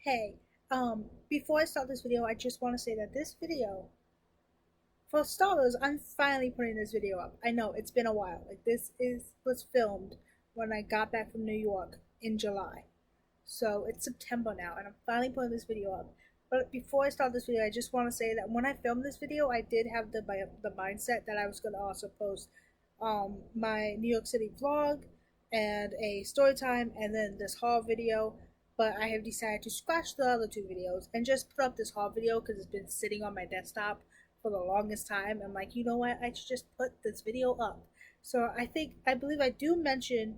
Hey, before I start this video, I just want to say that this video, for starters, I'm finally putting this video up. I know it's been a while. Like was filmed when I got back from New York in July. So it's September now, and I'm finally putting this video up. But before I start this video, I just want to say that when I filmed this video, I did have the mindset that I was going to also post my New York City vlog and a story time, and then this haul video. But I have decided to scratch the other two videos and just put up this haul video because it's been sitting on my desktop for the longest time. I'm like, you know what? I should just put this video up. So I believe I do mention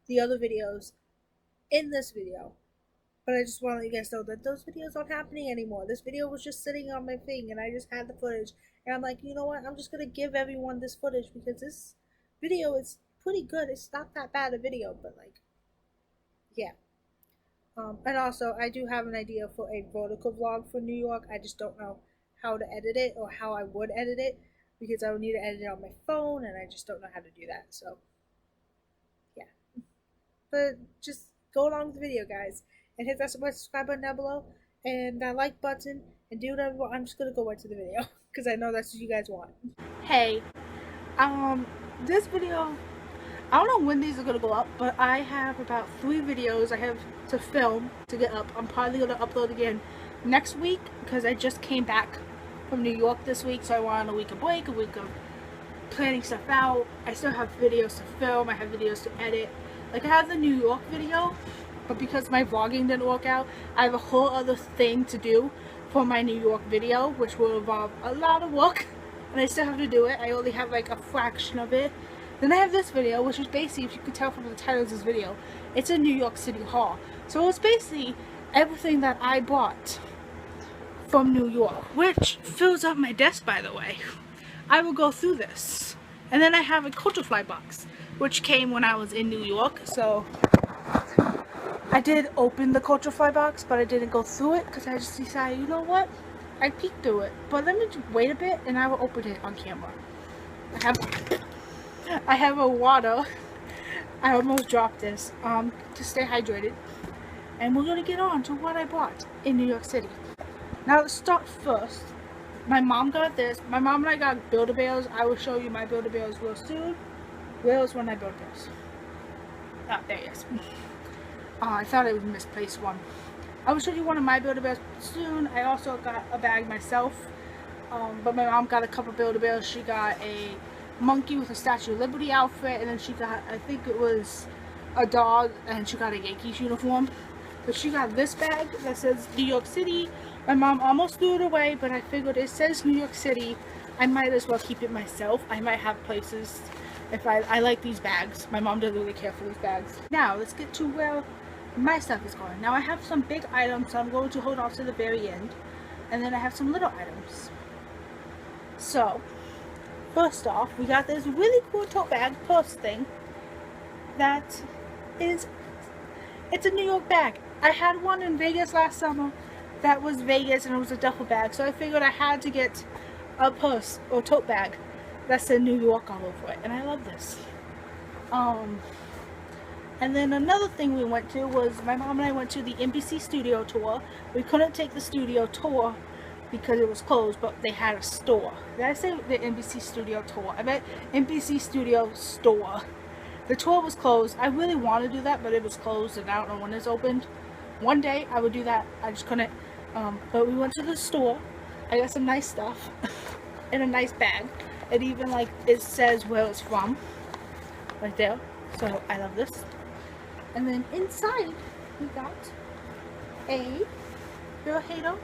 the other videos in this video, but I just want to let you guys know that those videos aren't happening anymore. This video was just sitting on my thing, and I just had the footage. And I'm like, you know what? I'm just going to give everyone this footage because this video is pretty good. It's not that bad a video, but like, yeah. And also, I do have an idea for a vertical vlog for New York. I just don't know how to edit it or how I would edit it because I would need to edit it on my phone, and I just don't know how to do that. So, yeah. But just go along with the video, guys, and hit that subscribe button down below and that like button and do whatever you want. I'm just gonna go right to the video because I know that's what you guys want. Hey, this video, I don't know when these are gonna go up, but I have about 3 videos I have to film to get up. I'm probably gonna upload again next week because I just came back from New York this week, so I wanted a week of break, a week of planning stuff out. I still have videos to film, I have videos to edit. Like, I have the New York video, but because my vlogging didn't work out, I have a whole other thing to do for my New York video, which will involve a lot of work, and I still have to do it. I only have like a fraction of it. Then I have this video, which is basically, if you could tell from the title of this video, it's a New York City haul. So it's basically everything that I bought from New York, which fills up my desk, by the way. I will go through this. And then I have a culture fly box, which came when I was in New York. So I did open the culture fly box, but I didn't go through it because I just decided, you know what? I peeked through it, but let me just wait a bit and I will open it on camera. I have a water. I almost dropped this to stay hydrated. And we're gonna get on to what I bought in New York City. Now let's start first. My mom got this. My mom and I got Build-A-Bears. I will show you my Build-A-Bears real soon. Where is one of my Build-A-Bears? Oh, there he is. I thought it was a misplaced one. I will show you one of my Build-A-Bears soon. I also got a bag myself. But my mom got a couple Build-A-Bears. She got a monkey with a Statue of Liberty outfit, and then she got, I think it was a dog, and she got a Yankees uniform. But she got this bag that says New York City. My mom almost threw it away, but I figured it says New York City. I might as well keep it myself. I might have places if I like these bags. My mom doesn't really care for these bags. Now let's get to where my stuff is going. Now I have some big items, so I'm going to hold off to the very end, and then I have some little items. So first off, we got this really cool tote bag purse thing that is, it's a New York bag. I had one in Vegas last summer that was Vegas, and it was a duffel bag, so I figured I had to get a purse or tote bag that said New York all over it, and I love this. And then another thing we went to was, my mom and I went to the NBC studio tour. We couldn't take the studio tour because it was closed, but they had a store. Did I say the NBC studio tour? I meant NBC studio store. The tour was closed. I really want to do that, but it was closed, and I don't know when it's opened. One day I would do that. I just couldn't. But we went to the store. I got some nice stuff in a nice bag. It even, like, it says where it's from right there. So I love this. And then inside we got a Bill Hader,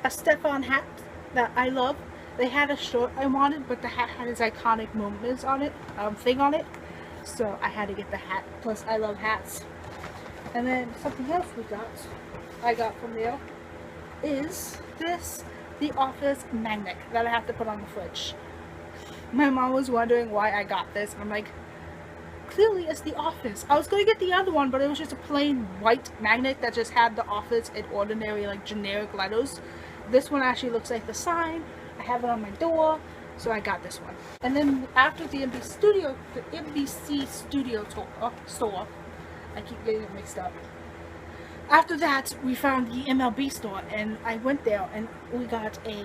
a Stefan hat that I love. They had a shirt I wanted, but the hat had his iconic moments on it, thing on it. So I had to get the hat. Plus, I love hats. And then something else I got from there, is this, the Office magnet that I have to put on the fridge. My mom was wondering why I got this, and I'm like, clearly it's the Office. I was going to get the other one, but it was just a plain white magnet that just had the Office in ordinary, like, generic letters. This one actually looks like the sign. I have it on my door, so I got this one. And then after the NBC Studio tour, store, I keep getting it mixed up. After that, we found the MLB store, and I went there, and we got a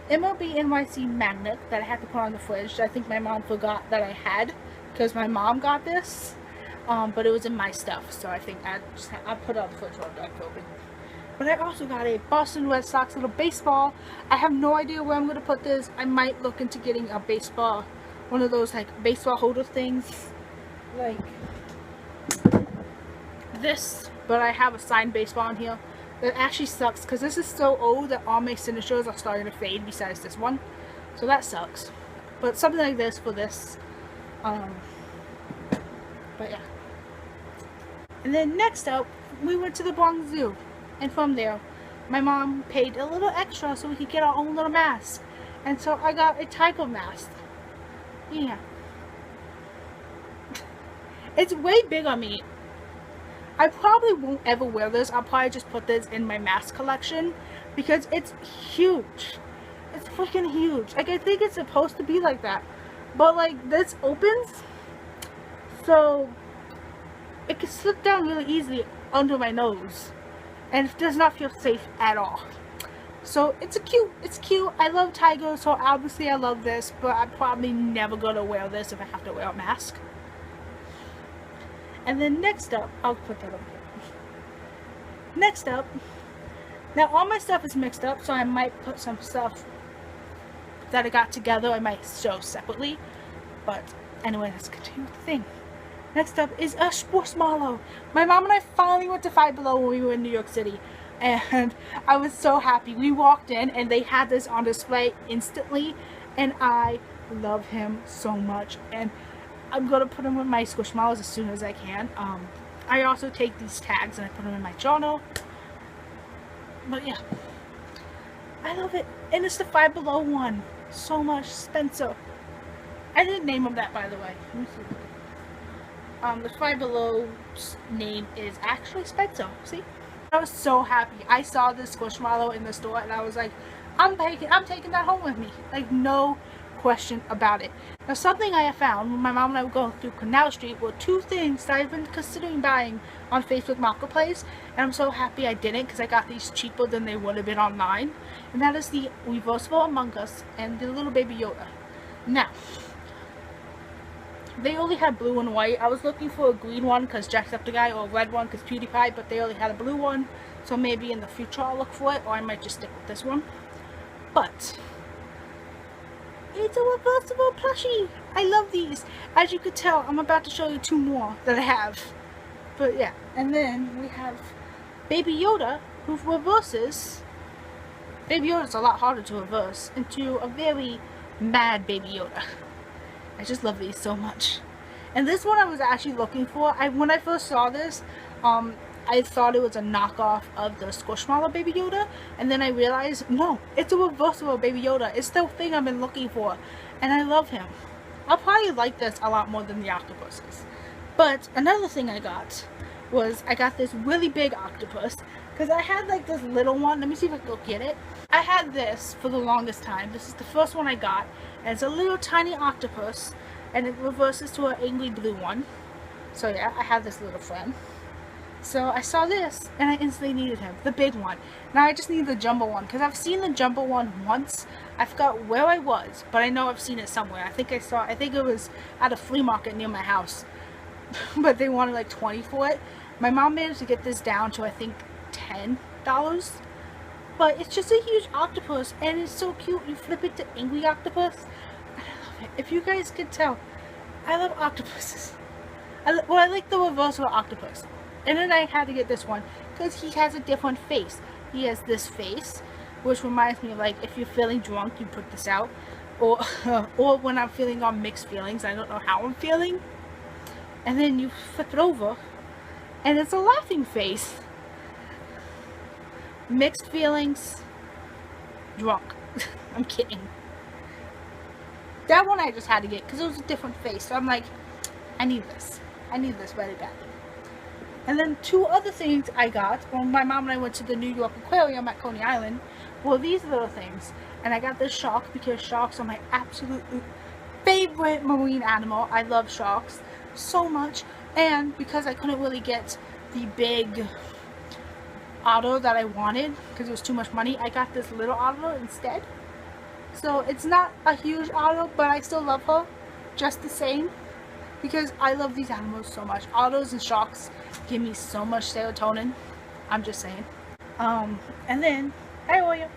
MLB NYC magnet that I had to put on the fridge. I think my mom forgot that I had, because my mom got this, but it was in my stuff, so I think I put it on the fridge while I open. But I also got a Boston Red Sox little baseball. I have no idea where I'm going to put this. I might look into getting a baseball, one of those like baseball holder things, like this. But I have a signed baseball in here. That actually sucks because this is so old that all my signatures are starting to fade besides this one. So that sucks. But something like this for this. But yeah. And then next up, we went to the Bronx Zoo. And from there, my mom paid a little extra so we could get our own little mask. And so I got a tiger mask. Yeah. It's way big on me. I probably won't ever wear this. I'll probably just put this in my mask collection because it's huge. It's freaking huge. Like, I think it's supposed to be like that. But like, this opens, so it can slip down really easily under my nose. And it does not feel safe at all. So it's cute. I love tigers, so obviously I love this, but I'm probably never gonna wear this if I have to wear a mask. And then next up, I'll put that over here. Next up, now all my stuff is mixed up, so I might put some stuff that I got together, I might show separately. But anyway, let's continue with the thing. Next up is a Squishmallow. My mom and I finally went to Five Below when we were in New York City. And I was so happy. We walked in and they had this on display instantly. And I love him so much. And I'm going to put him with my Squishmallows as soon as I can. I also take these tags and I put them in my journal. But yeah. I love it. And it's the Five Below one. So much. Spencer. I didn't name him that, by the way. Let me see. The Five Below's name is actually Spencer. See? I was so happy. I saw this Squishmallow in the store and I was like, I'm taking that home with me. Like, no question about it. Now, something I have found when my mom and I were going through Canal Street were two things that I've been considering buying on Facebook Marketplace, and I'm so happy I didn't because I got these cheaper than they would have been online. And that is the reversible Among Us and the little baby Yoda. Now, they only had blue and white. I was looking for a green one because Jacksepticeye, or a red one because PewDiePie, but they only had a blue one. So maybe in the future I'll look for it, or I might just stick with this one. But it's a reversible plushie. I love these. As you could tell, I'm about to show you two more that I have. But yeah, and then we have Baby Yoda, who reverses. Baby Yoda's a lot harder to reverse into a very mad Baby Yoda. I just love these so much. And this one I was actually looking for. When I first saw this, I thought it was a knockoff of the Squishmallow Baby Yoda. And then I realized, no, it's a reversible Baby Yoda. It's the thing I've been looking for. And I love him. I'll probably like this a lot more than the octopuses. But another thing I got was I got this really big octopus. Because I had like this little one. Let me see if I can go get it. I had this for the longest time. This is the first one I got. And it's a little tiny octopus. And it reverses to an angry blue one. So yeah, I have this little friend. So I saw this and I instantly needed him. The big one. Now I just need the jumbo one. Because I've seen the jumbo one once. I forgot where I was. But I know I've seen it somewhere. I think it was at a flea market near my house. But they wanted like $20 for it. My mom managed to get this down to I think $10. But it's just a huge octopus and it's so cute. You flip it to angry octopus. And I love it. If you guys could tell, I love octopuses. I like the reversible octopus. And then I had to get this one because he has a different face. He has this face, which reminds me of like if you're feeling drunk, you put this out. Or when I'm feeling all mixed feelings, I don't know how I'm feeling. And then you flip it over and it's a laughing face. Mixed feelings, drunk. I'm kidding. That one I just had to get because it was a different face. So I'm like, I need this. I need this very badly. And then two other things I got when my mom and I went to the New York Aquarium at Coney Island were these little things. And I got this shark because sharks are my absolute favorite marine animal. I love sharks so much. And because I couldn't really get the big auto that I wanted because it was too much money, I got this little auto instead. So it's not a huge auto, but I still love her just the same because I love these animals so much. Otters and sharks give me so much serotonin. I'm just saying. And then, hi Oya.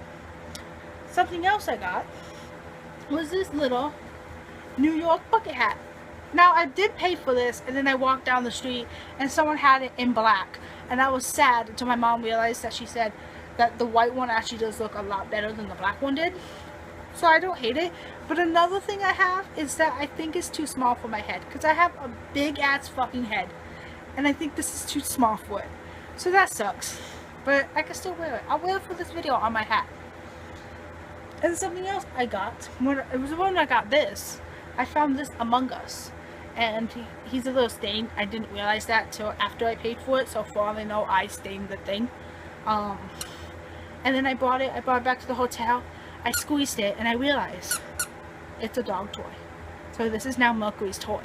Something else I got was this little New York bucket hat. Now I did pay for this, and then I walked down the street and someone had it in black, and I was sad until my mom realized that she said that the white one actually does look a lot better than the black one did. So I don't hate it. But another thing I have is that I think it's too small for my head, because I have a big ass fucking head, and I think this is too small for it. So that sucks. But I can still wear it. I'll wear it for this video on my hat. And something else I got, it was when I got this, I found this Among Us. And he's a little stained. I didn't realize that till after I paid for it, so for all I know, I stained the thing. And then I brought it back to the hotel. I squeezed it, and I realized it's a dog toy. So this is now Mercury's toy.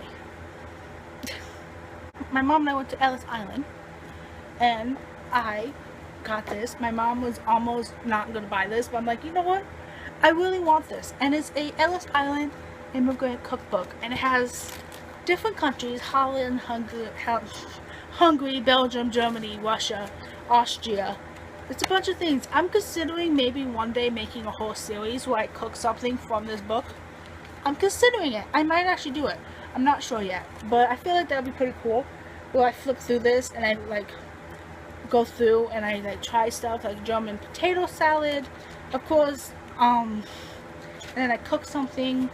My mom and I went to Ellis Island, and I got this. My mom was almost not going to buy this, but I'm like, you know what? I really want this. And it's a Ellis Island immigrant cookbook, and it has different countries: Holland, Hungary, Belgium, Germany, Russia, Austria. It's a bunch of things. I'm considering maybe one day making a whole series where I cook something from this book. I'm considering it. I might actually do it. I'm not sure yet, but I feel like that would be pretty cool. Where I flip through this and I like go through and I like try stuff like German potato salad, of course, and then I cook something.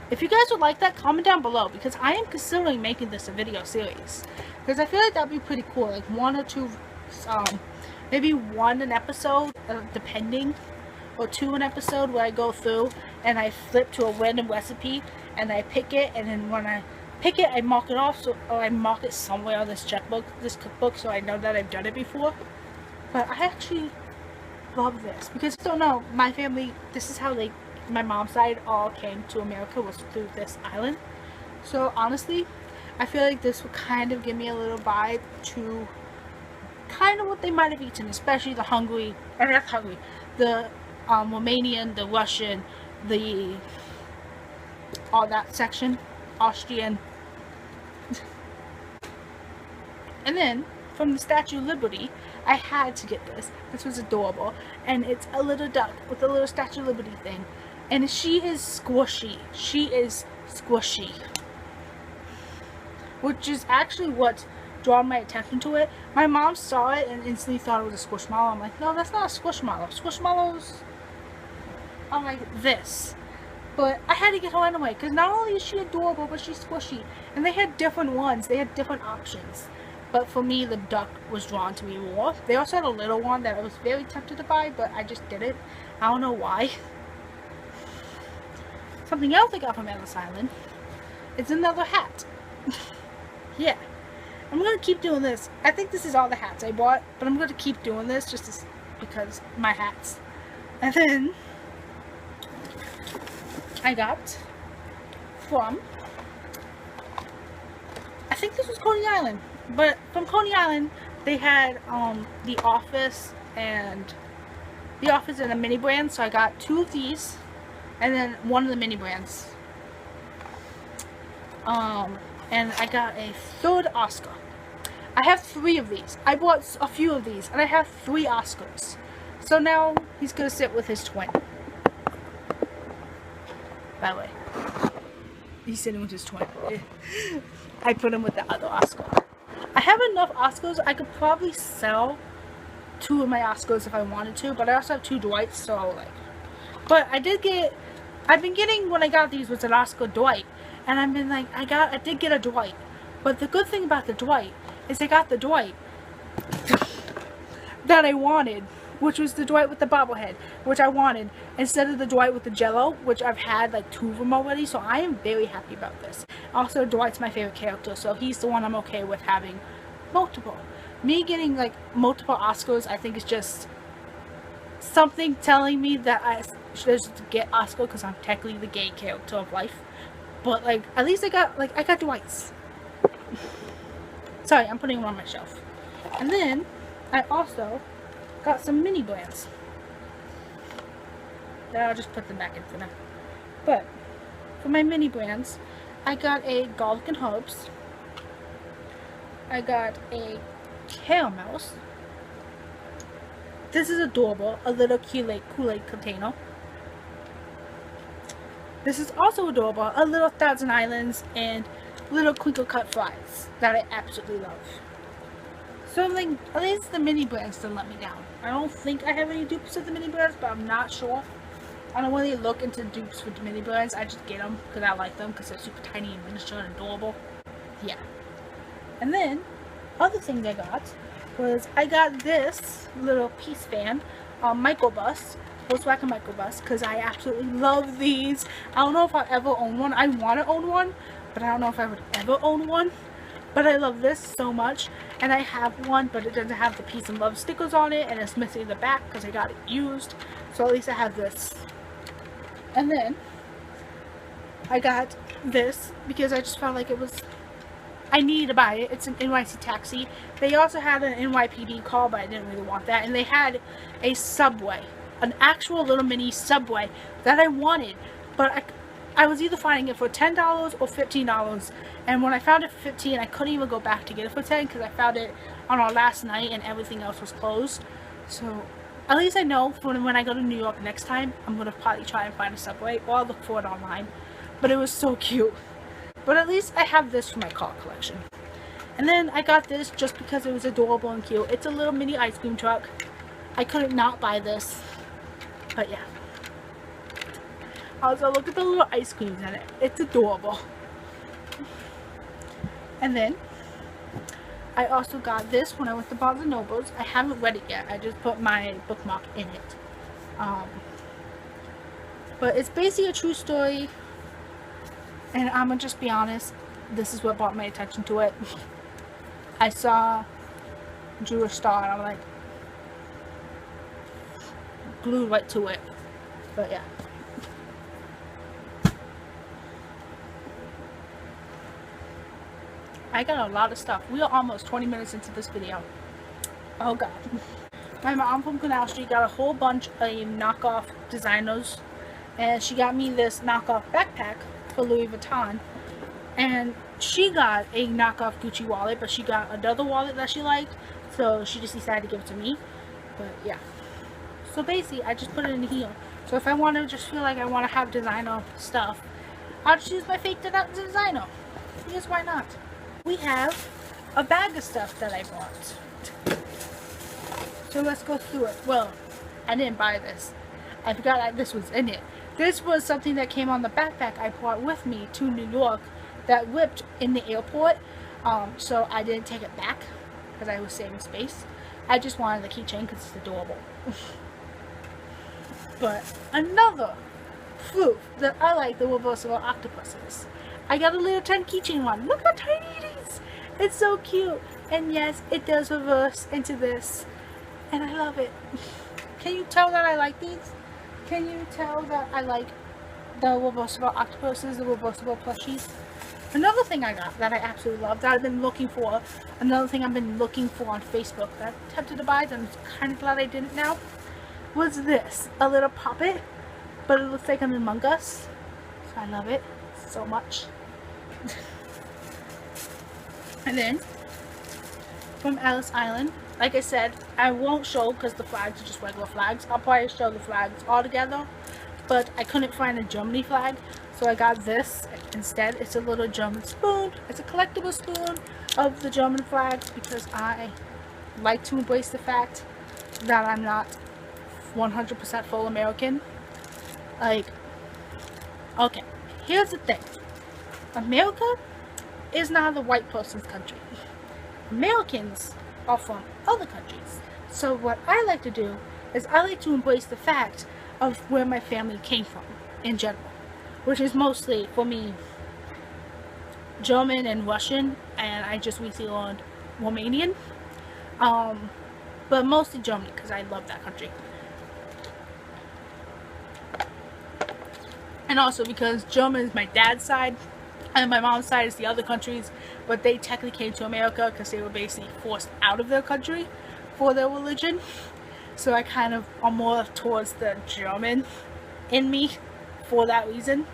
If you guys would like that, comment down below, because I am considering making this a video series. Because I feel like that would be pretty cool. Like one or two, maybe one an episode, depending, or two an episode where I go through and I flip to a random recipe and I pick it, and then when I pick it, I mark it off, or I mark it somewhere on this cookbook, so I know that I've done it before. But I actually love this because I don't know, my family, this is how my mom's side all came to America, was through this island. So honestly, I feel like this would kind of give me a little vibe to kind of what they might have eaten, especially the the Romanian, the Russian, all that section, Austrian. And then from the Statue of Liberty, I had to get this. This was adorable, and it's a little duck with a little Statue of Liberty thing. And she is squishy. She is squishy. Which is actually what drew my attention to it. My mom saw it and instantly thought it was a squishmallow. I'm like, no, that's not a squishmallow. Squishmallows are like this. But I had to get her anyway, because not only is she adorable, but she's squishy. And they had different ones. They had different options. But for me, the duck was drawn to me more. They also had a little one that I was very tempted to buy, but I just didn't. I don't know why. Something else I got from Ellis Island is another hat. Yeah. I'm going to keep doing this. I think this is all the hats I bought, but I'm going to keep doing this just because my hats. And then I got from, I think this was Coney Island, but from Coney Island they had The Office and a mini brand, so I got two of these and then one of the mini brands. And I got a third Oscar. I have 3 of these. I bought a few of these, and I have 3 Oscars. So now he's gonna sit with his twin. By the way, he's sitting with his twin. I put him with the other Oscar. I have enough Oscars. I could probably sell 2 of my Oscars if I wanted to, but I also have 2 Dwights, so like. But I've been getting, when I got these, was an Oscar Dwight. And I've been like, I did get a Dwight. But the good thing about the Dwight is I got the Dwight that I wanted, which was the Dwight with the bobblehead, which I wanted, instead of the Dwight with the Jello, which I've had like 2 of them already, so I am very happy about this. Also, Dwight's my favorite character, so he's the one I'm okay with having multiple. Me getting like multiple Oscars, I think is just something telling me that I should just get Oscar, because I'm technically the gay character of life. But like, at least I got Dwights. Sorry, I'm putting them on my shelf. And then I also got some mini brands. I'll just put them back in for now. But for my mini brands, I got a garlic and herbs. I got a kale mouse. This is adorable, a little Kool-Aid container. This is also adorable, a little Thousand Islands and little crinkle cut fries that I absolutely love. So like, at least the mini brands didn't let me down. I don't think I have any dupes of the mini brands, but I'm not sure. I don't really look into dupes for the mini brands. I just get them because I like them because they're super tiny and miniature and adorable. Yeah. And then, other thing I got was I got this little piece fan, microbus, Volkswagen microbus, because I absolutely love these. I don't know if I'll ever own one. I want to own one, but I don't know if I would ever own one. But I love this so much, and I have one, but it doesn't have the peace and love stickers on it, and it's missing the back because I got it used. So at least I have this. And then I got this because I just felt like it was, I needed to buy it. It's an NYC taxi. They also had an NYPD call, but I didn't really want that. And they had a subway, an actual little mini subway that I wanted, but I was either finding it for $10 or $15. And when I found it for $15, I couldn't even go back to get it for $10 because I found it on our last night and everything else was closed. So at least I know for when I go to New York next time, I'm going to probably try and find a subway, or I'll look for it online. But it was so cute. But at least I have this for my car collection. And then I got this just because it was adorable and cute. It's a little mini ice cream truck. I couldn't not buy this. But yeah. Also, look at the little ice creams in it. It's adorable. And then I also got this when I went to Barnes & Nobles. I haven't read it yet. I just put my bookmark in it. But it's basically a true story. And I'm gonna just be honest. This is what brought my attention to it. I saw Jewish Star and I'm like glued right to it. But yeah. I got a lot of stuff. We are almost 20 minutes into this video. Oh god. My mom from Canal Street got a whole bunch of knockoff designers. And she got me this knockoff backpack for Louis Vuitton. And she got a knockoff Gucci wallet, but she got another wallet that she liked. So she just decided to give it to me. But yeah. So basically, I just put it in here. So if I want to just feel like I want to have designer stuff, I'll just use my fake designer. Because why not? We have a bag of stuff that I bought. So let's go through it. Well, I didn't buy this. I forgot that this was in it. This was something that came on the backpack I brought with me to New York that ripped in the airport. So I didn't take it back because I was saving space. I just wanted the keychain because it's adorable. But another fruit that I like, the reversible octopuses. I got a little tiny keychain one. Look how tiny it is. It's so cute. And yes, it does reverse into this. And I love it. Can you tell that I like these? Can you tell that I like the reversible octopuses, the reversible plushies? Another thing I got that I absolutely love, that I've been looking for, another thing I've been looking for on Facebook that I'm tempted to buy, and I'm kind of glad I didn't now, was this. A little puppet, but it looks like an Among Us. So I love it so much. And then, from Ellis Island, like I said, I won't show because the flags are just regular flags. I'll probably show the flags all together, but I couldn't find a Germany flag, so I got this instead. It's a little German spoon. It's a collectible spoon of the German flags because I like to embrace the fact that I'm not 100% full American. Like, okay, here's the thing. America is not the white person's country. Americans are from other countries. So what I like to do is I like to embrace the fact of where my family came from in general, which is mostly, for me, German and Russian, and I just recently learned Romanian, but mostly Germany because I love that country. And also because German is my dad's side, And my mom's side is the other countries, but they technically came to America because they were basically forced out of their country for their religion. So I kind of am more towards the German in me for that reason.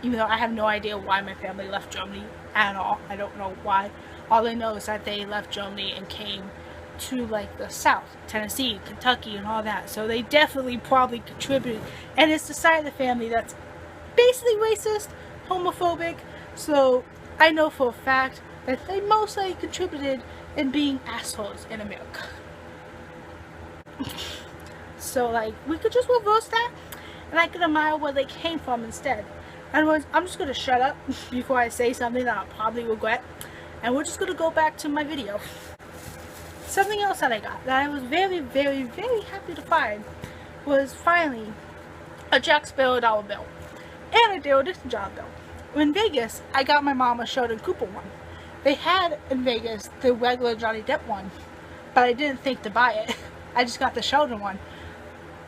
Even though I have no idea why my family left Germany at all. I don't know why. All I know is that they left Germany and came to like the South, Tennessee, Kentucky, and all that. So they definitely probably contributed. And it's the side of the family that's basically racist, homophobic. So I know for a fact that they mostly contributed in being assholes in America. So like we could just reverse that, and I could admire where they came from instead. Anyways, I'm just gonna shut up before I say something that I'll probably regret, and we're just gonna go back to my video. Something else that I got that I was very, very, very happy to find was finally a Jack Sparrow dollar bill and a Daryl Dixon dollar bill. In Vegas, I got my mom a Sheldon Cooper one. They had in Vegas the regular Johnny Depp one, but I didn't think to buy it. I just got the Sheldon one.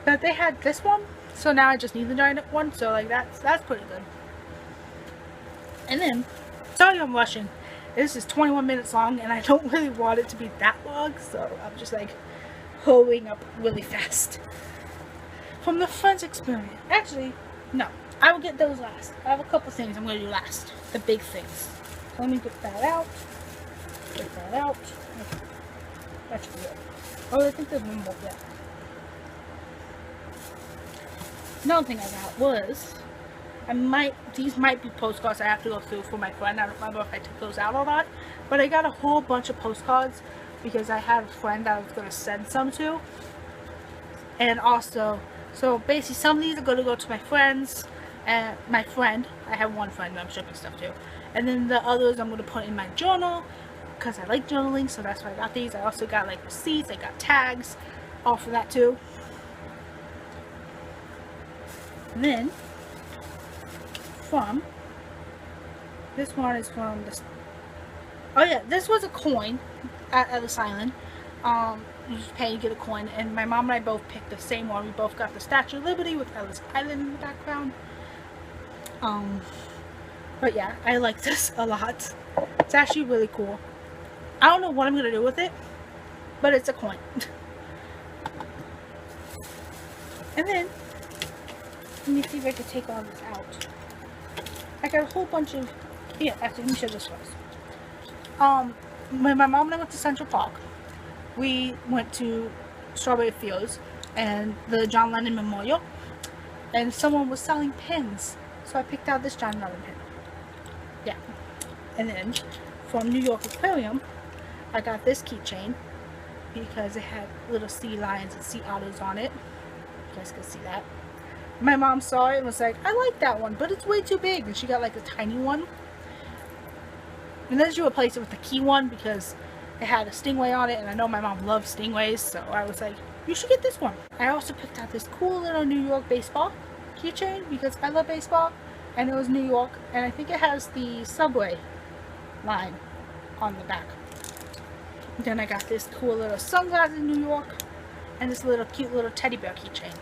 But they had this one, so now I just need the Johnny Depp one, so like that's pretty good. And then, sorry I'm rushing. This is 21 minutes long, and I don't really want it to be that long, so I'm just like hurrying up really fast. From the Friends experience. Actually, no. I will get those last. I have a couple things I'm going to do last. The big things. So let me get that out. Get that out. Okay. That should be it. Oh, I think there's one more there. Another thing I got was, these might be postcards I have to go through for my friend. I don't remember if I took those out or not. But I got a whole bunch of postcards because I had a friend I was going to send some to. And also, so basically some of these are going to go to my friends and my friend. I have one friend that I'm shipping stuff to. And then the others I'm going to put in my journal because I like journaling, so that's why I got these. I also got like receipts, I got tags, all for that too. And then, this one is from this. Oh yeah, this was a coin at Ellis Island. You just pay, you get a coin, and my mom and I both picked the same one. We both got the Statue of Liberty with Ellis Island in the background. But yeah, I like this a lot. It's actually really cool. I don't know what I'm gonna do with it, but it's a coin. And then, let me see if I can take all this out. I got a whole bunch of, yeah, actually, let me show this first. When my mom and I went to Central Park, we went to Strawberry Fields and the John Lennon Memorial, and someone was selling pins, so I picked out this John Lennon pin. Yeah. And then, from New York Aquarium, I got this keychain because it had little sea lions and sea otters on it. You guys can see that. My mom saw it and was like, I like that one, but it's way too big. And she got like a tiny one. And then she replaced it with the key one because it had a stingray on it. And I know my mom loves stingrays, so I was like, you should get this one. I also picked out this cool little New York baseball keychain because I love baseball. And it was New York. And I think it has the subway line on the back. Then I got this cool little sunglasses in New York. And this little cute little teddy bear keychain.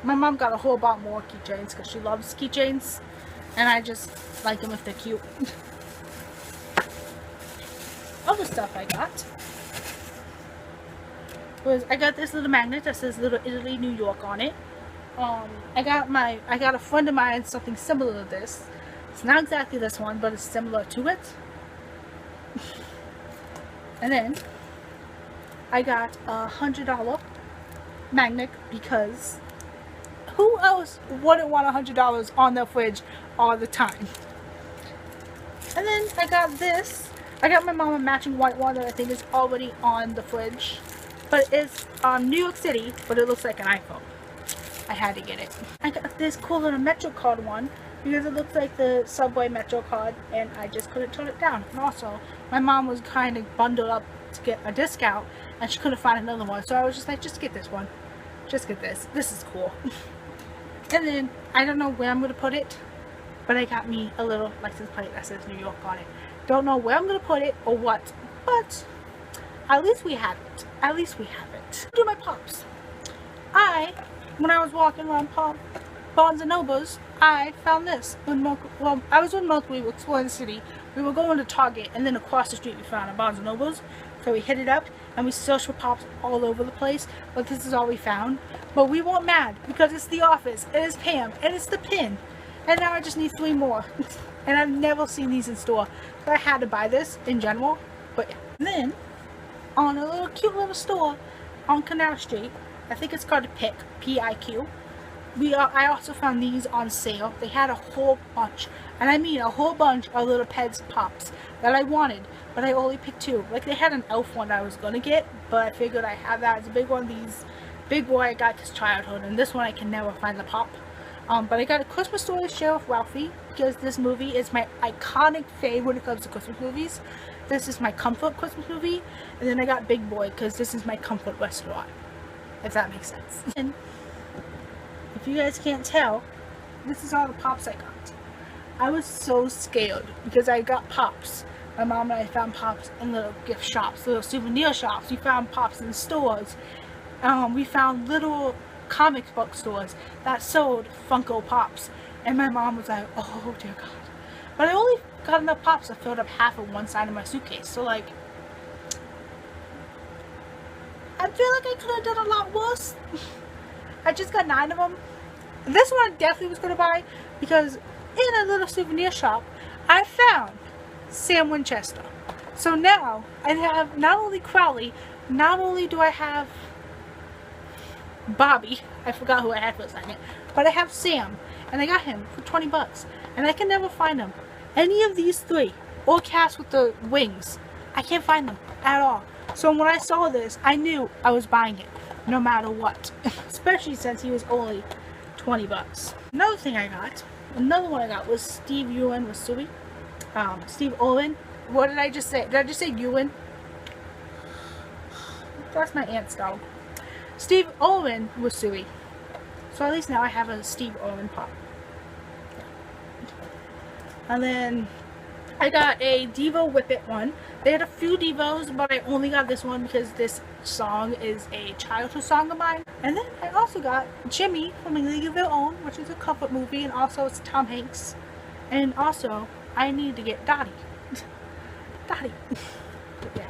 My mom got a whole lot more keychains because she loves keychains, and I just like them if they're cute. Other stuff I got was I got this little magnet that says Little Italy, New York on it. I got a friend of mine something similar to this. It's not exactly this one, but it's similar to it. And then I got a $100 magnet because who else wouldn't want $100 on their fridge all the time? And then I got this. I got my mom a matching white one that I think is already on the fridge. But it's New York City, but it looks like an iPhone. I had to get it. I got this cool little Metro card one because it looks like the Subway Metro card, and I just couldn't turn it down. And also, my mom was kind of bundled up to get a discount, and she couldn't find another one. So I was just like, just get this one. Just get this. This is cool. And then, I don't know where I'm going to put it, but I got me a little license plate that says New York on it. Don't know where I'm going to put it or what, but at least we have it. At least we have it. Do my pops. When I was walking around Pop, Barnes and Nobles, I found this. Well, I was with Milk, we were exploring the city. We were going to Target, and then across the street we found a Barnes and Nobles. So we hit it up, and we searched for pops all over the place, but this is all we found. But we weren't mad, because it's The Office, it is Pam, and it's the pin. And now I just need 3 more. And I've never seen these in store. So I had to buy this in general. But yeah. Then, on a little cute little store on Canal Street, I think it's called Pick, P-I-Q. I also found these on sale. They had a whole bunch, and I mean a whole bunch of little Peds Pops that I wanted, but I only picked 2. Like, they had an elf one I was gonna get, but I figured I have that as a big one. These big boy I got this childhood, and this one I can never find the pop. But I got a Christmas Story Sheriff Ralphie, because this movie is my iconic fave when it comes to Christmas movies. This is my comfort Christmas movie, and then I got Big Boy, because this is my comfort restaurant, if that makes sense. And if you guys can't tell, this is all the pops I got. I was so scared because I got pops. My mom and I found pops in little gift shops, little souvenir shops. We found pops in stores. We found little comic book stores that sold Funko Pops. And my mom was like, oh dear God. But I only got enough pops to fill up half of one side of my suitcase. So like, I feel like I could have done a lot worse. I just got 9 of them. This one I definitely was going to buy because in a little souvenir shop I found Sam Winchester. So now I have not only Crowley, not only do I have Bobby, I forgot who I had for a second, but I have Sam, and I got him for 20 bucks, and I can never find him. Any of these 3, or cats with the wings, I can't find them at all. So when I saw this, I knew I was buying it, no matter what. Especially since he was only 20 bucks. Another one I got was Steve Ewan with Suey. Steve Owen. What did I just say? Did I just say Ewan? That's my aunt's dog. Steve Owen with Suey. So at least now I have a Steve Owen pop. And then I got a Devo Whippet one. They had a few Devos, but I only got this one because this song is a childhood song of mine. And then I also got Jimmy from A League of Their Own, which is a comfort movie, and also it's Tom Hanks. And also, I need to get Dottie. Dottie. Yeah.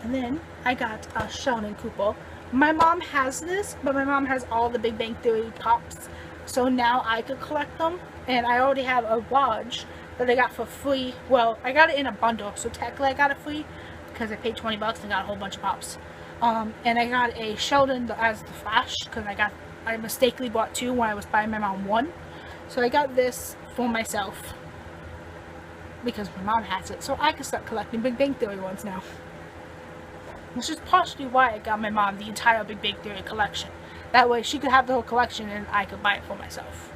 And then I got Sheldon Cooper. My mom has this, but my mom has all the Big Bang Theory pops. So now I could collect them. And I already have a Raj that I got for free. Well, I got it in a bundle, so technically I got it free because I paid 20 bucks and got a whole bunch of pops. And I got a Sheldon as the Flash because I mistakenly bought 2 when I was buying my mom 1. So I got this for myself because my mom has it, so I can start collecting Big Bang Theory ones now. Which is partially why I got my mom the entire Big Bang Theory collection. That way she could have the whole collection and I could buy it for myself.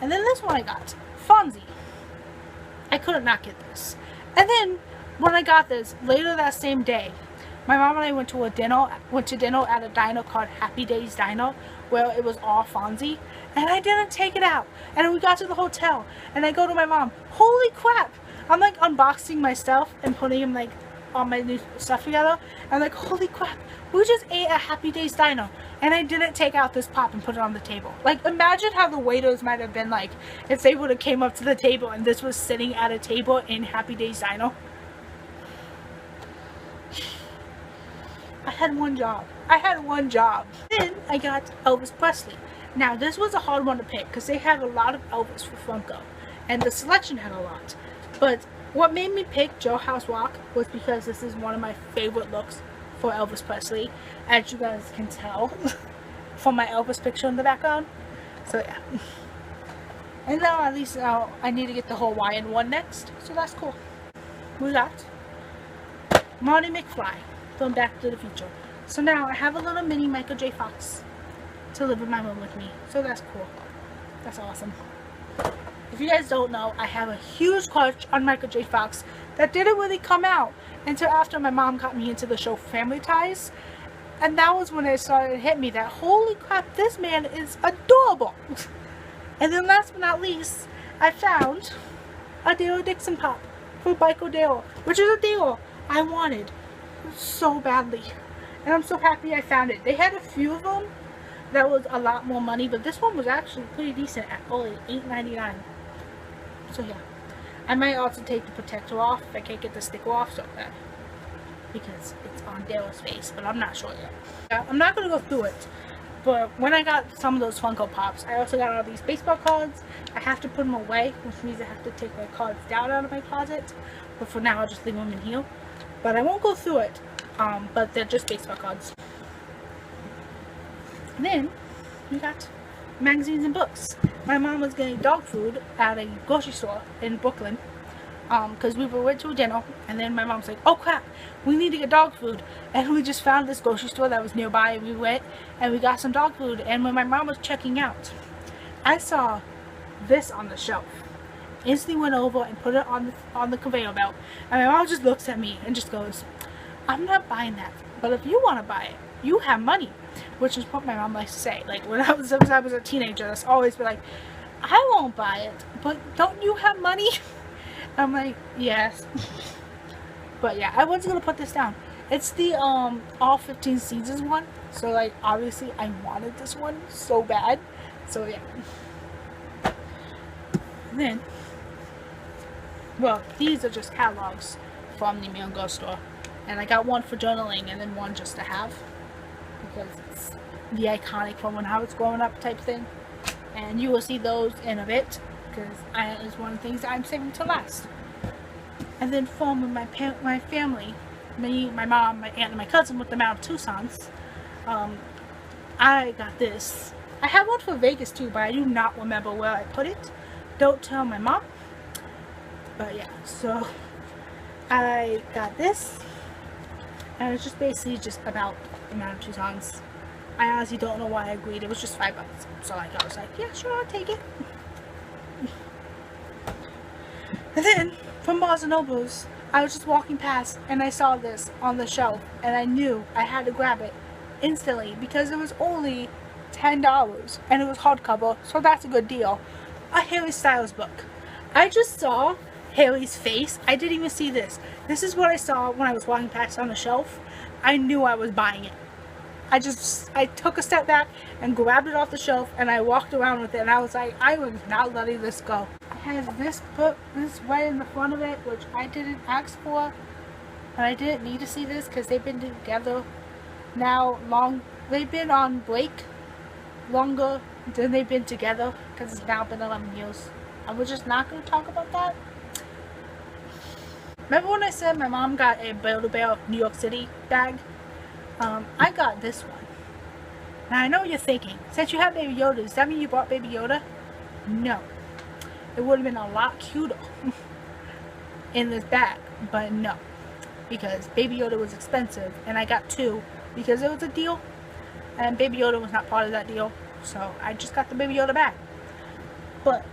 And then this one I got, Fonzie. I couldn't not get this. And then when I got this, later that same day, my mom and I went to dinner at a diner called Happy Days Diner, where it was all Fonzie, and I didn't take it out. And we got to the hotel, and I go to my mom, holy crap! I'm like unboxing my stuff and putting them like all my new stuff together. I'm like, holy crap, we just ate at Happy Days Diner, and I didn't take out this pop and put it on the table. Like, imagine how the waiters might have been like if they would have came up to the table and this was sitting at a table in Happy Days Diner. I had one job. Then I got Elvis Presley. Now this was a hard one to pick because they had a lot of Elvis for Funko, and the selection had a lot. But what made me pick Jailhouse Rock was because this is one of my favorite looks for Elvis Presley, as you guys can tell from my Elvis picture in the background. So yeah. And now at least now I need to get the Hawaiian one next, so that's cool. We got Marty McFly from Back to the Future. So now I have a little mini Michael J. Fox to live in my room with me. So that's cool. That's awesome. If you guys don't know, I have a huge crush on Michael J. Fox that didn't really come out until after my mom got me into the show Family Ties. And that was when it started to hit me that, holy crap, this man is adorable. And then last but not least, I found a Daryl Dixon pop for Bico Daryl, which is a Daryl I wanted so badly. And I'm so happy I found it. They had a few of them, that was a lot more money, but this one was actually pretty decent at only $8.99. So yeah, I might also take the protector off if I can't get the sticker off, so that because it's on Daryl's face, but I'm not sure yet. Yeah, I'm not gonna go through it, but when I got some of those Funko Pops, I also got all these baseball cards. I have to put them away, which means I have to take my cards down out of my closet, but for now I'll just leave them in here. But I won't go through it, but they're just baseball cards. And then we got magazines and books. My mom was getting dog food at a grocery store in Brooklyn, because we went to a dinner, and then my mom's like, oh crap, we need to get dog food, and we just found this grocery store that was nearby, and we went and we got some dog food. And when my mom was checking out, I saw this on the shelf. Instantly went over and put it on the conveyor belt, and my mom just looks at me and just goes, I'm not buying that, but if you want to buy it, you have money. Which is what my mom likes to say. Like when I was a teenager, that's always been like, I won't buy it, but don't you have money? I'm like, yes. But yeah, I wasn't gonna put this down. It's the all 15 seasons one, so like obviously I wanted this one so bad. So yeah. And then, well, these are just catalogs from the Mango store, and I got one for journaling and then one just to have, because it's the iconic from when I was growing up type thing. And you will see those in a bit, because it's one of the things I'm saving to last. And then from my family, me, my mom, my aunt, and my cousin with the amount of Tucson's, I got this. I have one for Vegas too, but I do not remember where I put it. Don't tell my mom. But yeah, so I got this, and it's just basically just about the amount of Tucson's. I honestly don't know why I agreed. It was just $5, so like I was like, yeah, sure, I'll take it. And then from Barnes & Noble's, I was just walking past and I saw this on the shelf, and I knew I had to grab it instantly because it was only $10 and it was hardcover, so that's a good deal. A Harry Styles book. I just saw Harry's face. I didn't even see this. This is what I saw when I was walking past on the shelf. I knew I was buying it. I took a step back and grabbed it off the shelf, and I walked around with it, and I was like, I was not letting this go. It has this book, this right in the front of it, which I didn't ask for, but I didn't need to see this because they've been together now they've been on break longer than they've been together, because it's now been 11 years. And we're just not going to talk about that. Remember when I said my mom got a Build-A-Bear New York City bag? I got this one. Now I know what you're thinking. Since you have Baby Yoda, does that mean you bought Baby Yoda? No. It would have been a lot cuter in this bag, but no. Because Baby Yoda was expensive, and I got two because it was a deal, and Baby Yoda was not part of that deal, so I just got the Baby Yoda bag. But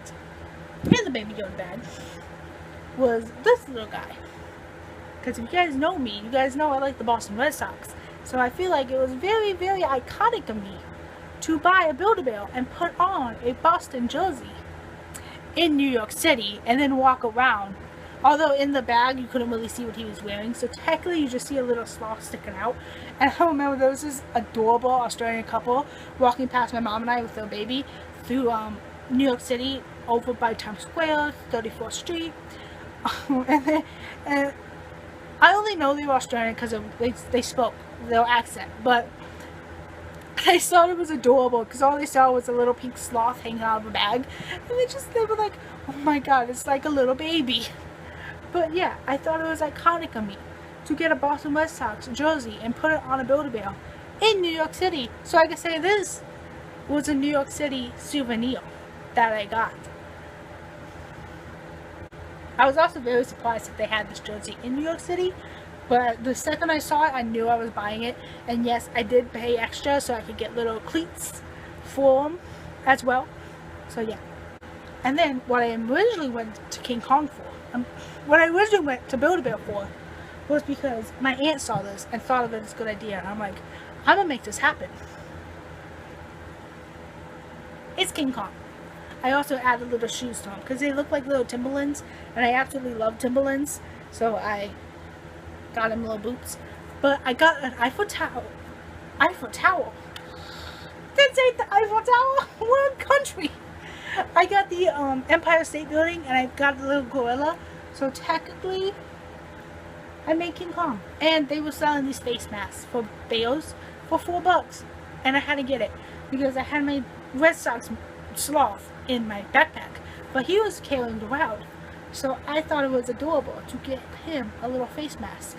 in the Baby Yoda bag was this little guy. Because if you guys know me, you guys know I like the Boston Red Sox. So I feel like it was very, very iconic of me to buy a Build-A-Bear and put on a Boston jersey in New York City and then walk around. Although in the bag you couldn't really see what he was wearing, so technically you just see a little sloth sticking out. And I remember there was this adorable Australian couple walking past my mom and I with their baby through New York City over by Times Square, 34th Street. and I only know they were Australian because they spoke their accent, but I thought it was adorable because all they saw was a little pink sloth hanging out of a bag, and they were like, oh my god, it's like a little baby. But yeah, I thought it was iconic of me to get a Boston Red Sox jersey and put it on a Build-A-Bear in New York City, so I could say this was a New York City souvenir that I got. I was also very surprised that they had this jersey in New York City, but the second I saw it, I knew I was buying it. And yes, I did pay extra so I could get little cleats for them as well. So yeah. And then what I originally went to King Kong for, what I originally went to Build-A-Bear for, was because my aunt saw this and thought of it as a good idea. And I'm like, I'm gonna make this happen. It's King Kong. I also added little shoes to them because they look like little Timberlands, and I absolutely love Timberlands, so I got him little boots. But I got an Eiffel Tower. That didn't say the Eiffel Tower. What country? I got the Empire State Building, and I got the little gorilla. So technically, I made King Kong. And they were selling these face masks for bales for $4, and I had to get it because I had my Red Sox sloth in my backpack, but he was carrying around. So I thought it was adorable to get him a little face mask.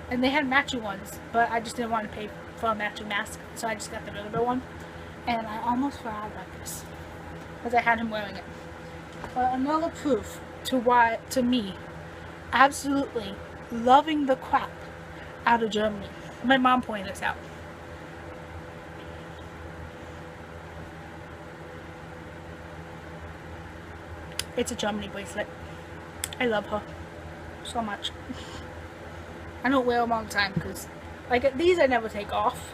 And they had matching ones, but I just didn't want to pay for a matching mask, so I just got the regular one. And I almost forgot about this, because I had him wearing it. But another proof to me, absolutely loving the crap out of Germany. My mom pointed this out. It's a Germany bracelet. I love her so much. I don't wear them all the time because, like, these I never take off.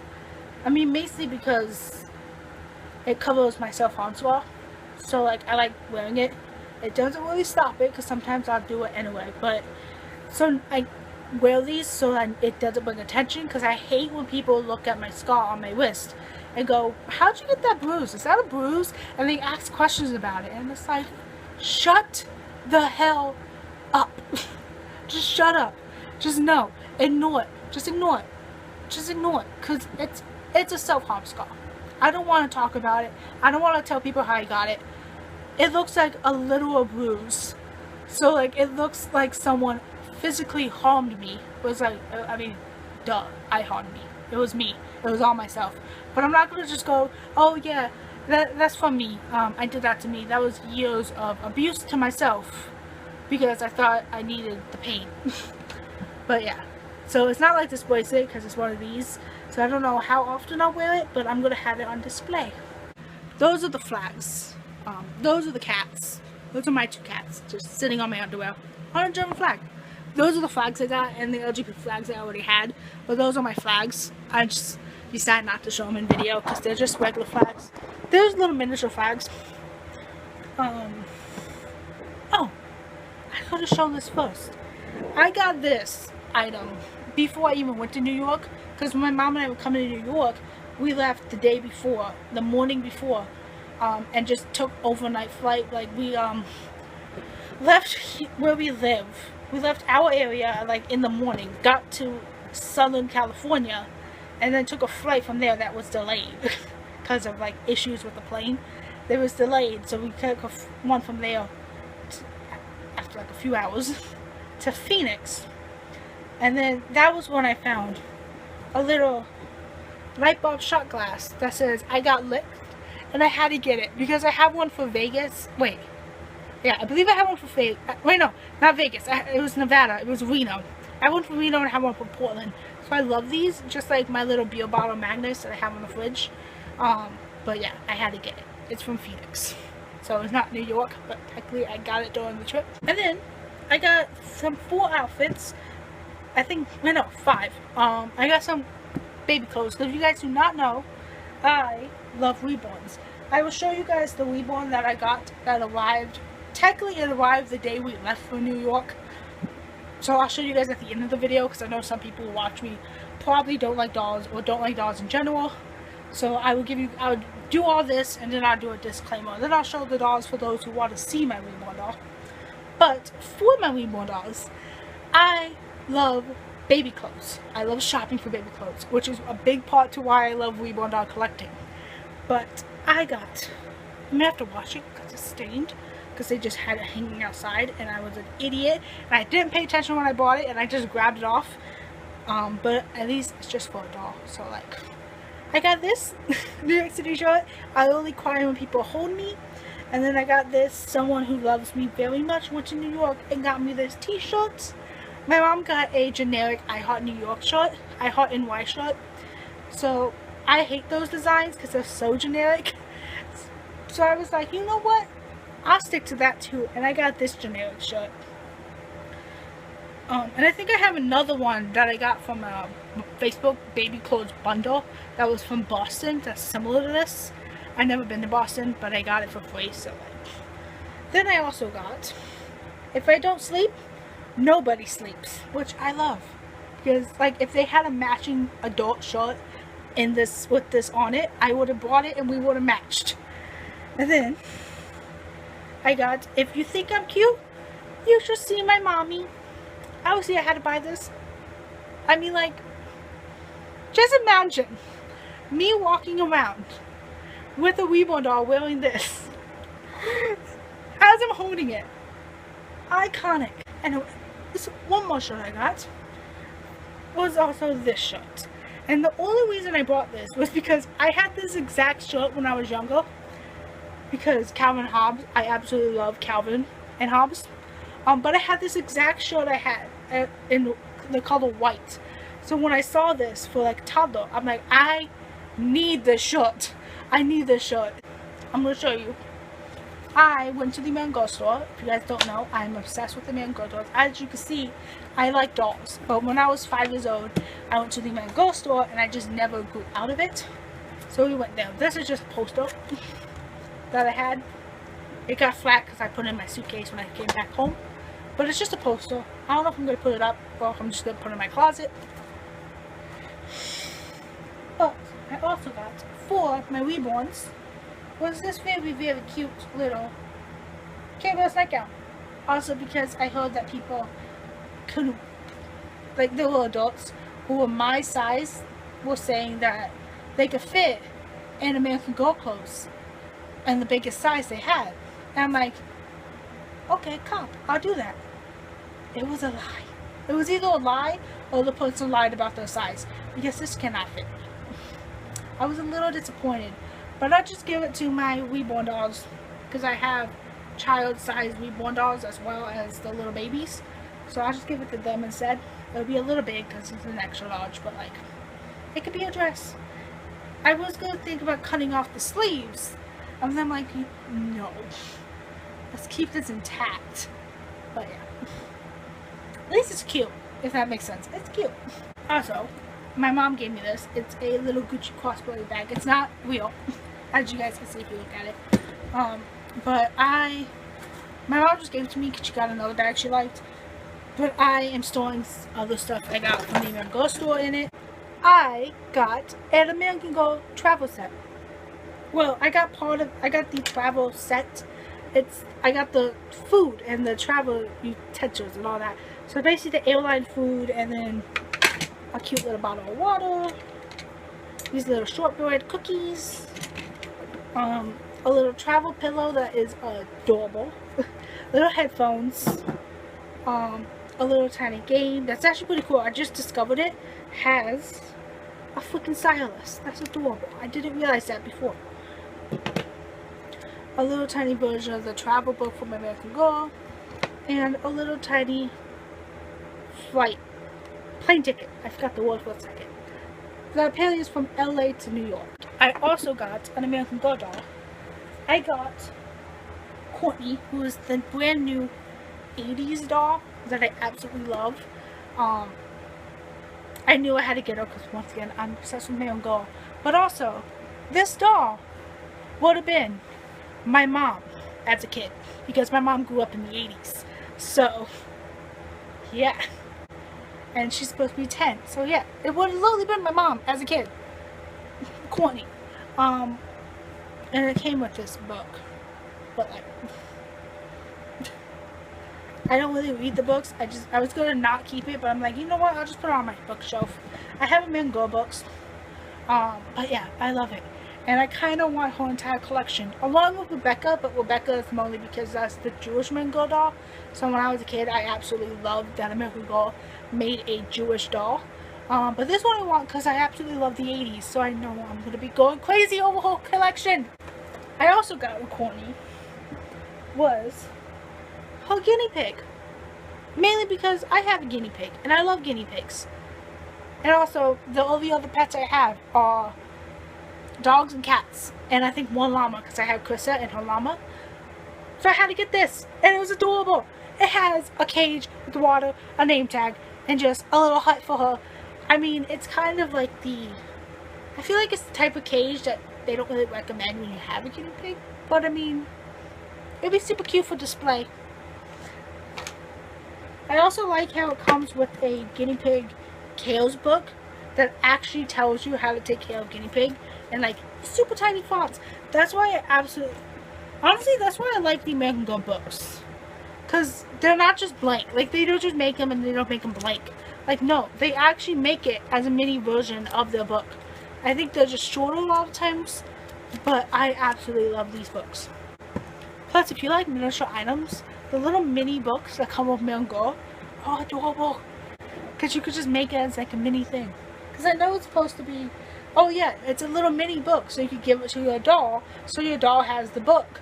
I mean, basically because it covers my self-harm swell. So, like, I like wearing it. It doesn't really stop it because sometimes I'll do it anyway. But, so I wear these so that it doesn't bring attention, because I hate when people look at my scar on my wrist and go, how'd you get that bruise? Is that a bruise? And they ask questions about it. And it's like, shut the hell up. Just shut up. Just no. Ignore it. Just ignore it. Just ignore it. Because it's a self-harm scar. I don't want to talk about it. I don't want to tell people how I got it. It looks like a literal bruise. So, like, it looks like someone physically harmed me. It was like, I mean, duh. I harmed me. It was me. It was all myself. But I'm not going to just go, oh yeah, that's from me. I did that to me. That was years of abuse to myself. Because I thought I needed the pain. But yeah. So it's not like this bracelet because it's one of these. So I don't know how often I'll wear it, but I'm going to have it on display. Those are the flags. Those are the cats. Those are my 2 cats just sitting on my underwear on a German flag. Those are the flags I got, and the LGBT flags I already had. But those are my flags. I just decided not to show them in video because they're just regular flags. There's little miniature flags. Oh, I could have shown this first. I got this item before I even went to New York, because when my mom and I were coming to New York, we left the day before, the morning before, and just took overnight flight. Like, we left where we live. We left our area like in the morning, got to Southern California, and then took a flight from there that was delayed because of like issues with the plane. It was delayed, so we took one from there after like a few hours to Phoenix. And then that was when I found a little light bulb shot glass that says I got licked, and I had to get it because I have one for Vegas. Wait, yeah, I believe I have one for Vegas. Wait, no, not Vegas. It was Nevada. It was Reno. I have one for Reno and I have one for Portland. So I love these, just like my little beer bottle magnets that I have on the fridge. But yeah, I had to get it. It's from Phoenix. So it's not New York, but technically I got it during the trip. And then I got some 4 outfits. I think, no, 5. I got some baby clothes. Because if you guys do not know, I love reborns. I will show you guys the reborn that I got that arrived. Technically it arrived the day we left for New York. So I'll show you guys at the end of the video, because I know some people who watch me probably don't like dolls or don't like dolls in general. So I will do all this, and then I'll do a disclaimer. Then I'll show the dolls for those who want to see my reborn doll. But for my reborn dolls, I love baby clothes. I love shopping for baby clothes, which is a big part to why I love reborn doll collecting. But I'm gonna have to wash it because it's stained, because they just had it hanging outside, and I was an idiot, and I didn't pay attention when I bought it, and I just grabbed it off. But at least it's just for a doll. So like, I got this New York City shirt. I only cry when people hold me. And then I got this, someone who loves me very much went to New York and got me this t-shirt. My mom got a generic I Heart New York shirt, I Heart NY shirt. So I hate those designs because they're so generic. So I was like, you know what? I'll stick to that too. And I got this generic shirt. And I think I have another one that I got from a Facebook baby clothes bundle that was from Boston that's similar to this. I've never been to Boston, but I got it for free, so like. Then I also got, if I don't sleep, nobody sleeps, which I love. Because like, if they had a matching adult shirt, in this with this on it, I would have bought it and we would have matched. And then I got, if you think I'm cute, you should see my mommy. Obviously I had to buy this. I mean, like, just imagine me walking around with a Weeble doll wearing this as I'm holding it. Iconic. And this one more shirt I got was also this shirt. And the only reason I bought this was because I had this exact shirt when I was younger. Because Calvin and Hobbes, I absolutely love Calvin and Hobbes. But I had this exact shirt I had in the color white. So when I saw this for like toddler, I'm like, I need this shirt. I need this shirt. I'm going to show you. I went to the Mango store. If you guys don't know, I'm obsessed with the Mango dolls. As you can see, I like dolls. But when I was 5 years old, I went to the Mango store and I just never grew out of it. So we went there. This is just a poster that I had. It got flat because I put it in my suitcase when I came back home. But it's just a poster. I don't know if I'm going to put it up or if I'm just going to put it in my closet. But I also got, for my reborns, was this very, very cute little canvas nightgown. Also because I heard that people couldn't, like the little adults who were my size, were saying that they could fit in American Girl clothes and the biggest size they had. And I'm like, okay, cop, I'll do that. It was a lie. It was either a lie or the person lied about their size, because this cannot fit me. I was a little disappointed, but I just give it to my reborn dolls because I have child-sized reborn dolls as well as the little babies. So I'll just give it to them instead. It'll be a little big because it's an extra large, but like, it could be a dress. I was going to think about cutting off the sleeves, and then I'm like, no, let's keep this intact. But yeah, at least it's cute, if that makes sense. It's cute. Also, my mom gave me this. It's a little Gucci crossbody bag. It's not real, as you guys can see if you look at it. But my mom just gave it to me because she got another bag she liked. But I am storing other stuff I got from the American Girl store in it. I got an American Girl travel set. Well, I got the travel set. I got the food and the travel utensils and all that. So basically the airline food, and then a cute little bottle of water, these little shortbread cookies, a little travel pillow that is adorable, little headphones, a little tiny game that's actually pretty cool. I just discovered it has a freaking stylus. That's adorable. I didn't realize that before. A little tiny version of the travel book from American Girl, and a little tiny plane ticket. I forgot the word for a second. That apparently is from LA to New York. I also got an American Girl doll. I got Courtney, who is the brand new 80s doll that I absolutely love. I knew I had to get her because once again, I'm obsessed with American Girl. But also, this doll would have been my mom as a kid, because my mom grew up in the 80s. So, yeah. And she's supposed to be 10. So yeah, it would have literally been my mom as a kid. Courtney. And it came with this book. But like, I don't really read the books. I was gonna not keep it, but I'm like, you know what? I'll just put it on my bookshelf. I haven't been Girl books. But yeah, I love it. And I kind of want her entire collection, along with Rebecca, but Rebecca is mainly because that's the Jewish American Girl doll. So when I was a kid, I absolutely loved that American Girl made a Jewish doll. But this one I want because I absolutely love the 80s, so I know I'm going to be going crazy over her collection. I also got with Courtney was her guinea pig. Mainly because I have a guinea pig, and I love guinea pigs. And also, all the other pets I have are dogs and cats, and I think one llama, because I have Krista and her llama. So I had to get this, and it was adorable. It has a cage with water, a name tag, and just a little hut for her. I mean, it's kind of like I feel like it's the type of cage that they don't really recommend when you have a guinea pig, but I mean, it'd be super cute for display. I also like how it comes with a guinea pig Kale's book, that actually tells you how to take care of guinea pig, and like super tiny fonts. That's why I absolutely, honestly, that's why I like the American Girl books, because they're not just blank. Like, they don't just make them and they don't make them blank. Like, no, they actually make it as a mini version of their book. I think they're just shorter a lot of times, but I absolutely love these books. Plus, if you like miniature items, the little mini books that come with American Girl are adorable, because you could just make it as like a mini thing. Because I know it's supposed to be, oh yeah, it's a little mini book, so you could give it to your doll, so your doll has the book.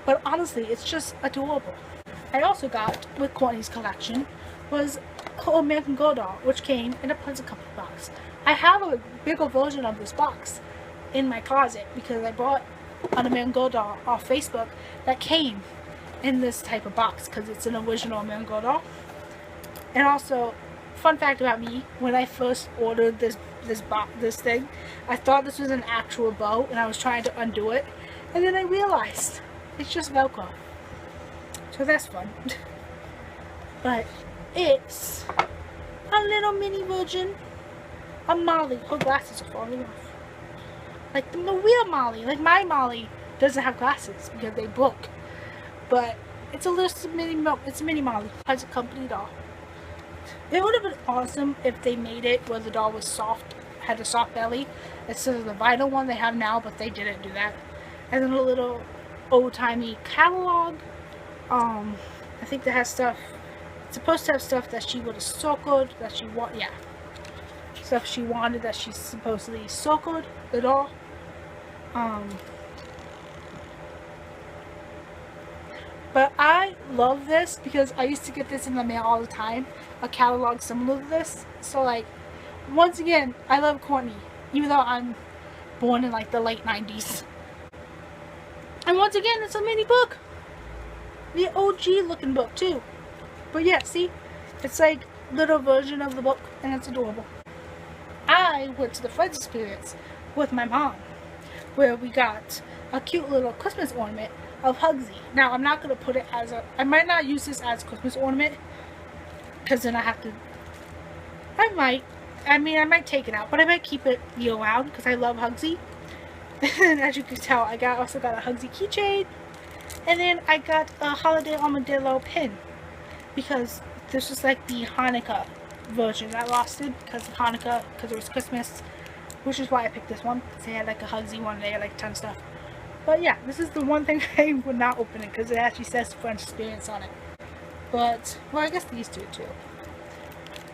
But honestly, it's just adorable. I also got, with Courtney's collection, was her American Girl doll, which came in a Pleasant Company box. I have a bigger version of this box in my closet because I bought an American Girl doll off Facebook that came in this type of box because it's an original American Girl doll. And also, fun fact about me, when I first ordered this thing, I thought this was an actual bow and I was trying to undo it, and then I realized it's just Velcro. So that's fun. But it's a little mini version of Molly. Her glasses are falling off. Like the real Molly. Like my Molly doesn't have glasses because they broke. But it's a little mini Molly. Has a company doll. It would have been awesome if they made it where the doll was soft, had a soft belly, instead of the vinyl one they have now, but they didn't do that. And then a little old-timey catalog. I think that has stuff, it's supposed to have stuff that she would have circled, that she want, yeah. Stuff she wanted that she supposedly circled, the doll. But I love this because I used to get this in the mail all the time, a catalog similar to this. So like, once again, I love Courtney, even though I'm born in like the late 90s. And once again, it's a mini book. The OG looking book too. But yeah, see? It's like little version of the book and it's adorable. I went to the Friends Experience with my mom, where we got a cute little Christmas ornament of Hugsy. Now, I'm not going to put it as a, I might not use this as a Christmas ornament, because then I have to, I might take it out, but I might keep it year round, because I love Hugsy. And as you can tell, I also got a Hugsy keychain, and then I got a Holiday Armadillo pin, because this was like the Hanukkah version. I lost it because of Hanukkah, because it was Christmas, which is why I picked this one, because they had like a Hugsy one, they had like a ton of stuff. But yeah, this is the one thing I would not open it, because it actually says French Experience on it. But, well, I guess these two too.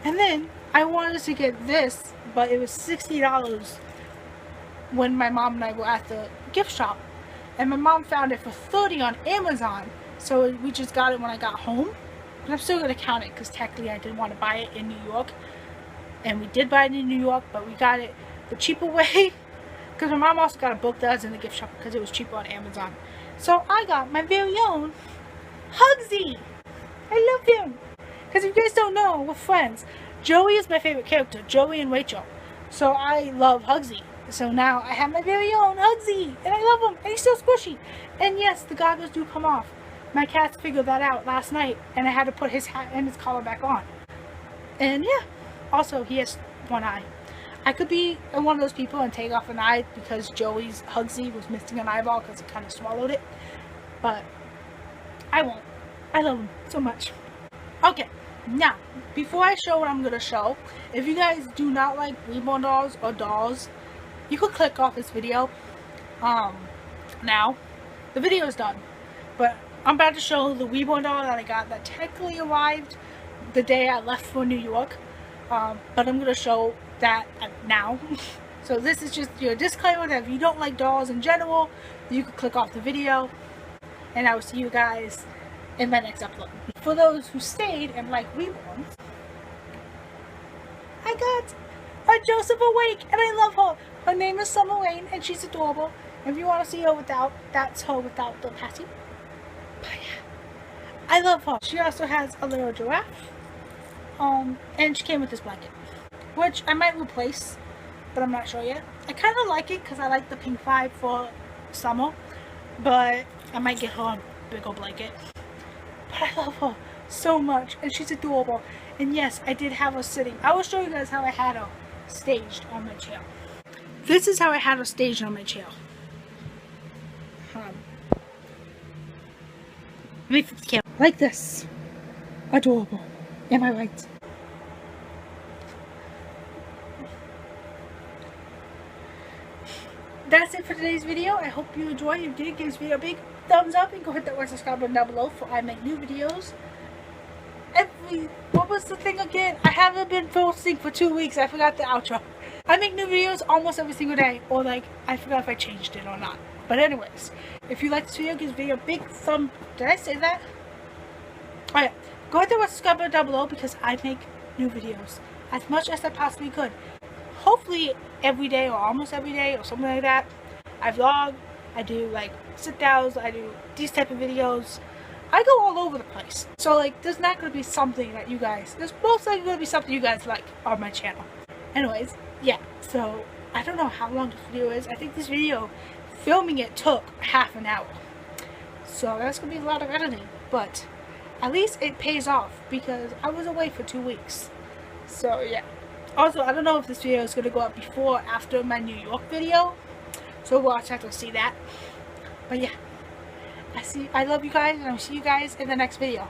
And then, I wanted to get this, but it was $60 when my mom and I were at the gift shop. And my mom found it for $30 on Amazon, so we just got it when I got home. But I'm still going to count it, because technically I didn't want to buy it in New York. And we did buy it in New York, but we got it the cheaper way. Because my mom also got a book that was in the gift shop because it was cheaper on Amazon. So I got my very own Hugsy. I love him. Because if you guys don't know, we're friends. Joey is my favorite character. Joey and Rachel. So I love Hugsy. So now I have my very own Hugsy. And I love him. And he's so squishy. And yes, the goggles do come off. My cats figured that out last night. And I had to put his hat and his collar back on. And yeah. Also, he has one eye. I could be one of those people and take off an eye because Joey's Hugsy was missing an eyeball because he kind of swallowed it. But I won't. I love him so much. Okay, now, before I show what I'm going to show, if you guys do not like reborn dolls or dolls, you could click off this video. Now, the video is done. But I'm about to show the reborn doll that I got that technically arrived the day I left for New York. But I'm going to show that now. So this is just your disclaimer that if you don't like dolls in general, you can click off the video, and I will see you guys in my next upload. For those who stayed and like reborns, I got a Joseph Awake, and I love her. Her name is Summer Rain, and she's adorable. If you want to see her without, that's her without the patty. But yeah, I love her. She also has a little giraffe, and she came with this blanket, which I might replace, but I'm not sure yet. I kind of like it because I like the pink vibe for summer, but I might get her a bigger blanket. But I love her so much, and she's adorable. And yes, I did have her sitting. I will show you guys how I had her staged on my channel. This is how I had it staged on my channel. Let me flip the camera. Like this. Adorable. Am I right? That's it for today's video. I hope you enjoyed. If you did, give this video a big thumbs up and go hit that red subscribe button down below for I make new videos. What was the thing again? I haven't been posting for 2 weeks. I forgot the outro. I make new videos almost every single day, or like I forgot if I changed it or not. But anyways, if you like this video, give this video a big thumb. Did I say that? Oh yeah. Go hit the red subscribe button down below because I make new videos as much as I possibly could. Hopefully every day or almost every day or something like that. I vlog, I do like sit downs, I do these type of videos. I go all over the place. So like there's not going to be something that you guys, there's most likely going to be something you guys like on my channel. Anyways, yeah, so I don't know how long this video is. I think this video, filming it took half an hour. So that's going to be a lot of editing, but at least it pays off because I was away for 2 weeks. So yeah. Also, I don't know if this video is going to go up before or after my New York video. So we'll have to see that. But yeah. I love you guys and I'll see you guys in the next video.